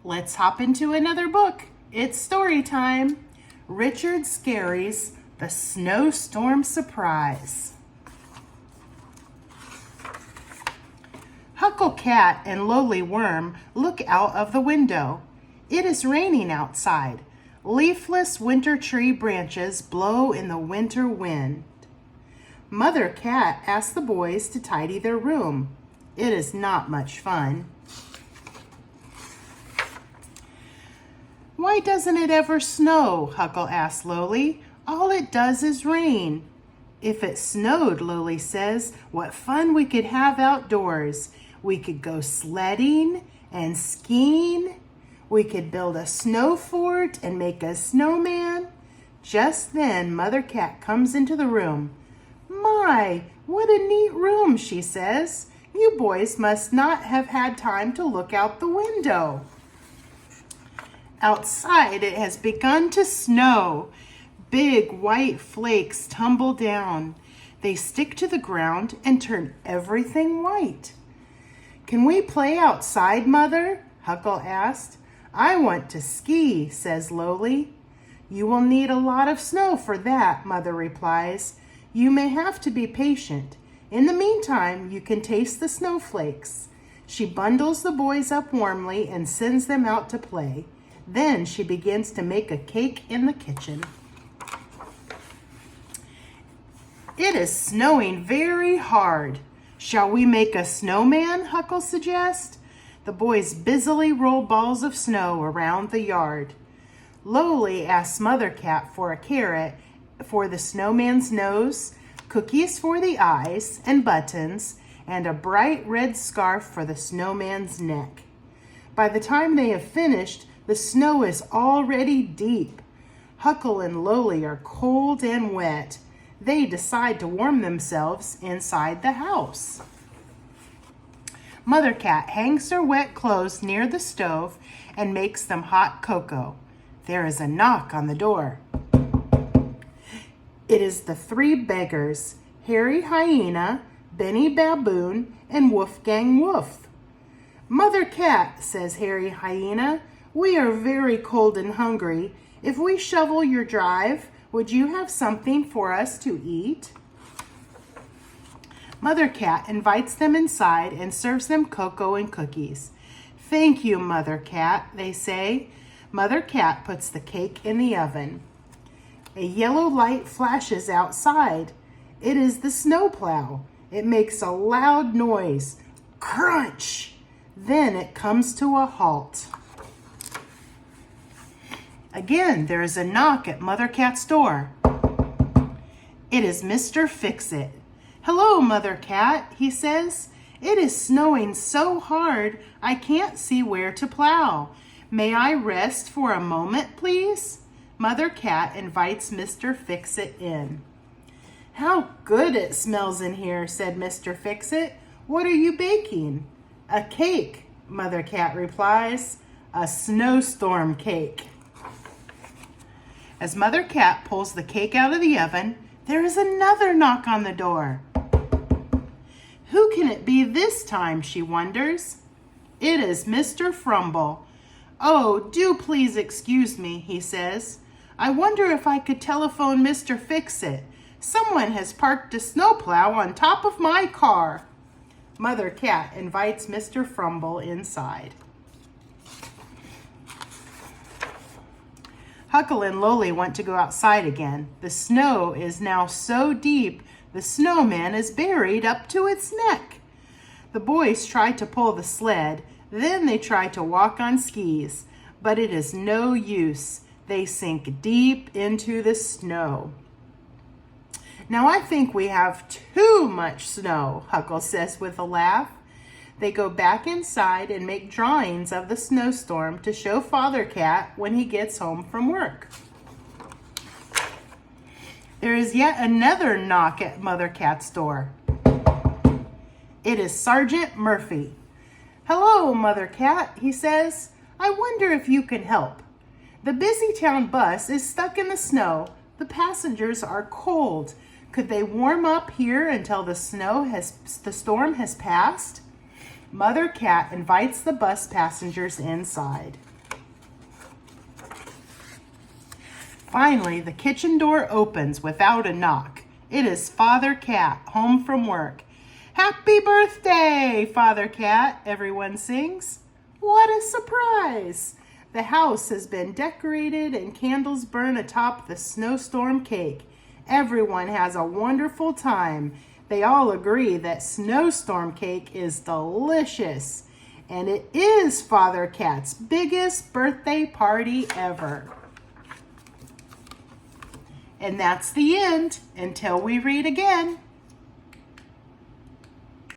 Let's hop into another book. It's story time. Richard Scarry's The Snowstorm Surprise. Huckle Cat and Lowly Worm look out of the window. It is raining outside. Leafless winter tree branches blow in the winter wind. Mother Cat asks the boys to tidy their room. It is not much fun. Why doesn't it ever snow? Huckle asks Lowly. All it does is rain. If it snowed, Lowly says, what fun we could have outdoors. We could go sledding and skiing. We could build a snow fort and make a snowman. Just then, Mother Cat comes into the room. My, what a neat room, she says. You boys must not have had time to look out the window. Outside, it has begun to snow. Big white flakes tumble down. They stick to the ground and turn everything white. Can we play outside, Mother? Huckle asked. I want to ski, says Lowly. You will need a lot of snow for that, Mother replies. You may have to be patient. In the meantime, you can taste the snowflakes. She bundles the boys up warmly and sends them out to play. Then she begins to make a cake in the kitchen. It is snowing very hard. Shall we make a snowman? Huckle suggests. The boys busily roll balls of snow around the yard. Lowly asks Mother Cat for a carrot for the snowman's nose, cookies for the eyes and buttons, and a bright red scarf for the snowman's neck. By the time they have finished, the snow is already deep. Huckle and Lowly are cold and wet. They decide to warm themselves inside the house. Mother Cat hangs her wet clothes near the stove and makes them hot cocoa. There is a knock on the door. It is the three beggars, Hairy Hyena, Benny Baboon, and Wolfgang Wolf. Mother Cat, says Hairy Hyena, we are very cold and hungry. If we shovel your drive, would you have something for us to eat? Mother Cat invites them inside and serves them cocoa and cookies. Thank you, Mother Cat, they say. Mother Cat puts the cake in the oven. A yellow light flashes outside. It is the snowplow. It makes a loud noise. Crunch! Then it comes to a halt. Again, there is a knock at Mother Cat's door. It is Mr. Fix-It. Hello, Mother Cat, he says. It is snowing so hard I can't see where to plow. May I rest for a moment, please? Mother Cat invites Mr. Fix-It in. How good it smells in here, said Mr. Fix-It. What are you baking? A cake, Mother Cat replies. A snowstorm cake. As Mother Cat pulls the cake out of the oven, there is another knock on the door. Who can it be this time, she wonders. It is Mr. Frumble. Oh, do please excuse me, he says. I wonder if I could telephone Mr. Fix-It. Someone has parked a snowplow on top of my car. Mother Cat invites Mr. Frumble inside. Huckle and Lowly want to go outside again. The snow is now so deep, the snowman is buried up to its neck. The boys try to pull the sled, then they try to walk on skis, but it is no use. They sink deep into the snow. Now I think we have too much snow, Huckle says with a laugh. They go back inside and make drawings of the snowstorm to show Father Cat when he gets home from work. There is yet another knock at Mother Cat's door. It is Sergeant Murphy. Hello, Mother Cat, he says. I wonder if you can help. The busy town bus is stuck in the snow. The passengers are cold. Could they warm up here until the storm has passed? Mother Cat invites the bus passengers inside. Finally, the kitchen door opens without a knock. It is Father Cat, home from work. Happy birthday, Father Cat, everyone sings. What a surprise! The house has been decorated and candles burn atop the snowstorm cake. Everyone has a wonderful time. They all agree that snowstorm cake is delicious. And it is Father Cat's biggest birthday party ever. And that's the end until we read again.